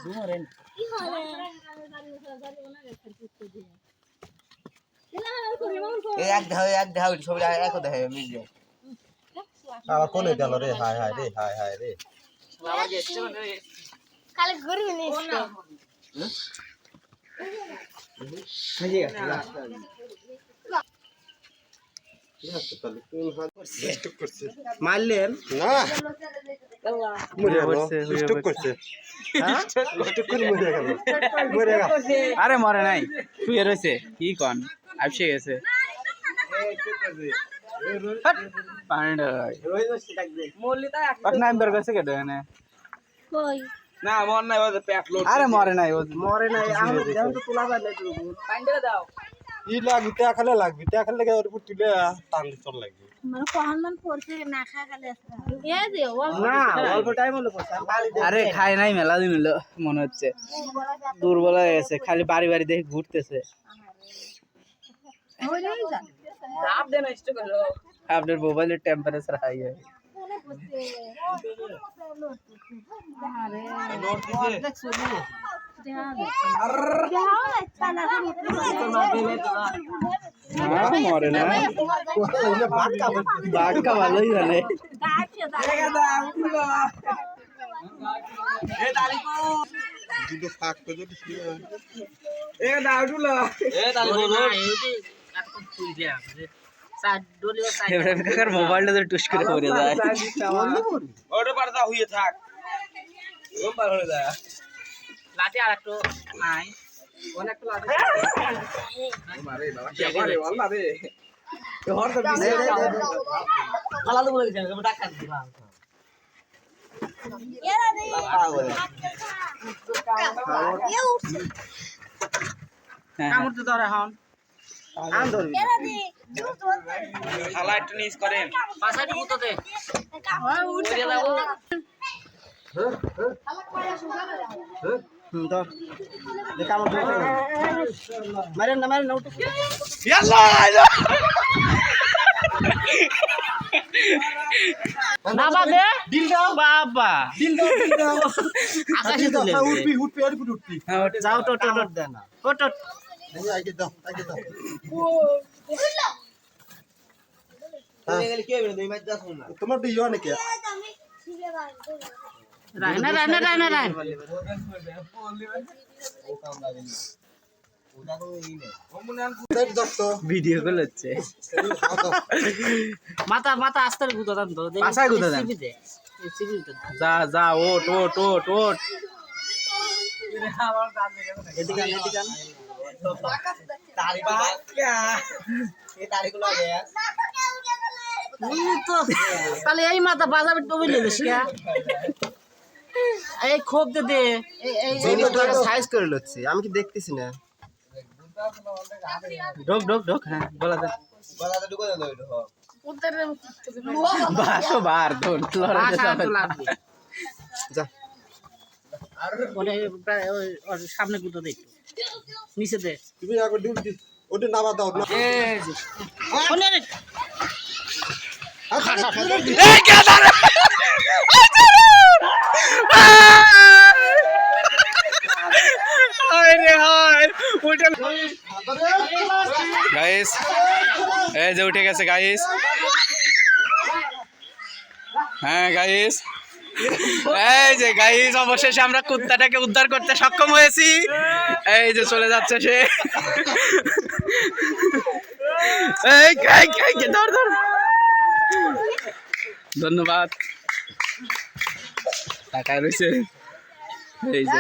জুমরেন এক ধাও ছবি এক দেখাই মিলে আবার কোনে গেল রে হায় হায় রে হায় হায় রে কালে ঘুরি নিস মারলেন না স্টক করছে আরে মরে নাই শুয়ে রয়েছে কি কন আসে গেছে না মর নাই ওদের প্যাক লোড আরে মরে নাই মরে নাই আমি তো তোলা যায় না পাইন্ডে দাও ই লাগবে তে খালে লাগবে তে খালে ওর উপর তুলে টান চল লাগবে মানে কহনমান পড়ছে না খা খালে এ দে না অল্প টাইম হলো পড়ছে আরে খাই নাই মেলা দিন হলো মনে হচ্ছে দুর্বল হয়ে গেছে খালি বাড়ি বাড়ি দেখে ঘুরতেছে রাব দেন স্টক হলো আপনার মোবাইলের টেম্পারেচার হাই হয় নোট দিছে মরে না বাঘটা ভালোই জানে দুটো ফাঁক করে যদি এ দাও দুলো এ তালি বলো এত তুই দিয়া কাকার মোবাইলটা তো টুস করে পড়ে যায় ওটা পারদা হইয়ে থাক ওম পার হয়ে যায় লাঠি আর একটু নাই অনেক তো লাঠি মারে বাবা কি করে ওয়াল্লা রে তো হর তো বিছে খালা তো বলে গেছে ডাক্তার দিবা এরা দে এ উঠছে কামড় তো ধরে হন আন ধরবি এরা দে খালা একটু নিস করেন পাশাটি মুতো দে উঠে যাও ধর কামড় ধরে মারেন না উঠে বাবা দে দিল দাও বাবা দিল দাও আকাশে তুলে উঠবি আর উঠবি যাও তো দেন না ওটো আগে দাও কি হবে দুই ম্যাচ যাস না তোমার তো ইয়া নাকি রায়না ভিডিও কল হচ্ছে মাথা আস্তে গুঁতো দাম তো পাশায় গুঁতো দাম যা ওট এদিকে তাহলে এই মাথা বাজাবে টবি নিলিস এই খোপ দে সাইজ করে লচ্ছি আমি কি দেখতেছি না ঢোক হ্যাঁ বলা দে গলাতে ঢুকে দাও বাসো বার ধন যা সামনে গুঁতো দে নিচে দে তুমি আগে ডিউটি ওটা নামা দাও না গাইস এই যে উঠে গেছে গাইস হ্যাঁ গাইস এই যে গাইস অবশেষে আমরা কুত্তাটাকে উদ্ধার করতে সক্ষম হয়েছি এই যে চলে যাচ্ছে সে ধর ধন্যবাদ টাকা রয়েছে এই যে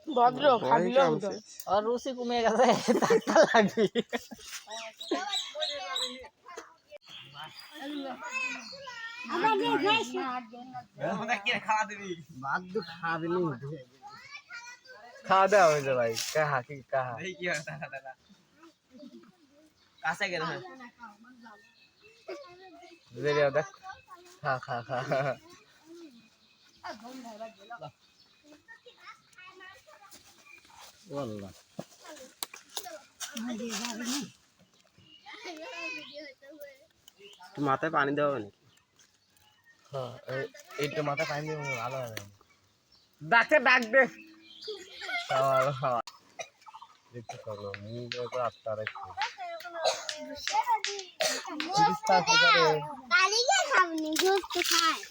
ভদ্র খাবিলো আর রুচি কমে গেছে টাকা লাগবে খাওয়া দাওয়া হয়েছে ভাই কাহা কাছে গেল দেখ খা ওয়াল্লাহ মাথায় পানি দেওয়া নাকি? হ্যাঁ এইটা মাথা পানি দিয়ে ভালো হবে ডাক্তার ডাক দে। দেখতে পারলো মুখ একবার আটটা রাখছে কালিকে খাবনি গোস্ত খায়